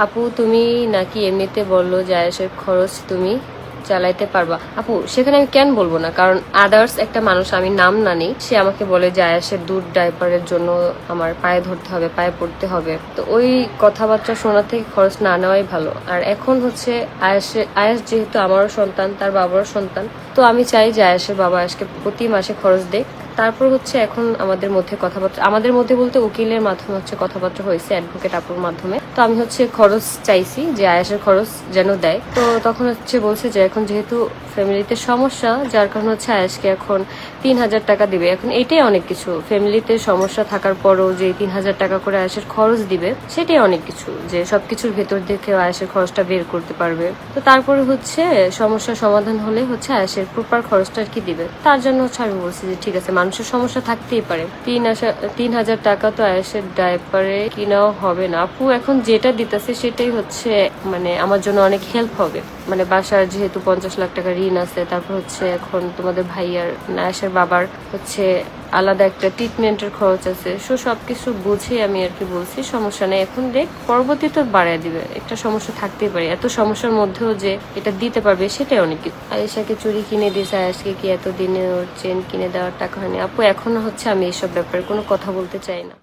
আপু তুমি নাকি এমনিতে বললো যে আয়েশের খরচ তুমি চালাইতে পারবা। আপু সেখানে আমি কেন বলবো না, কারণ আদার্স একটা মানুষ, আমি নাম না নিই, সে আমাকে বলে যে আয়েশের দুধ ডাইপারের জন্য আমার পায়ে ধরতে হবে, পায়ে পড়তে হবে, তো ওই কথাবার্তা শোনা থেকে খরচ না নেওয়াই ভালো। আর এখন হচ্ছে আয়েশ যেহেতু আমারও সন্তান, তার বাবারও সন্তান, তো আমি চাই যে আয়েশের বাবা আয়েশকে প্রতি মাসে খরচ দেয়। তারপর হচ্ছে এখন আমাদের মধ্যে কথাবার্তা, আমাদের মধ্যে বলতে উকিলের মাধ্যমে হচ্ছে কথাবার্তা হয়েছে, অ্যাডভোকেট আপুর মাধ্যমে। তো আমি হচ্ছে খরচ চাইছি যে আয়েশের খরচ যেন দেয়। তো তখন হচ্ছে বলছে যে এখন যেহেতু ফ্যামিলিতে সমস্যা, যার কারণে হচ্ছে আয়েশকে এখন 3,000 টাকা দিবে। এখন এটাই অনেক কিছু, ফ্যামিলিতে সমস্যা থাকার পরও যে 3,000 টাকা করে আয়েশের খরচ দিবে, সেটাই অনেক কিছু, যে সবকিছুর ভেতর দেখে আয়েশের খরচটা বের করতে পারবে। তো তারপরে হচ্ছে সমস্যার সমাধান হলে হচ্ছে আয়েশের প্রপার খরচটা আর কি দিবে। তার জন্য হচ্ছে আমি বলছি যে ঠিক আছে, মানুষের সমস্যা থাকতেই পারে, 3,000 টাকা তো আয়েশের ডাইপারে কিনাও হবে না। আপু এখন যেটা দিতেছে সেটাই হচ্ছে মানে আমার জন্য অনেক হেল্প হবে। মানে বাসার যেহেতু 50 লাখ টাকা ঋণ আছে, তারপর হচ্ছে এখন তোমাদের ভাইয়ার আয়েশের বাবার হচ্ছে আলাদা একটা ট্রিটমেন্টের খরচ আছে। সবকিছু বুঝে আমি আর কি বলছি সমস্যা নেই, এখন দেখ পরবর্তীতে বাড়ায় দিবে, একটা সমস্যা থাকতেই পারে। এত সমস্যার মধ্যেও যে এটা দিতে পারবে সেটাই অনেক কিছু। আয়েশাকে চুড়ি কিনে দিয়েছে, আয়েশকে কি এতদিনে ওর চেন কিনে দেওয়ার টাকা হয়নি? আপু এখনো হচ্ছে আমি এইসব ব্যাপারে কোনো কথা বলতে চাই না।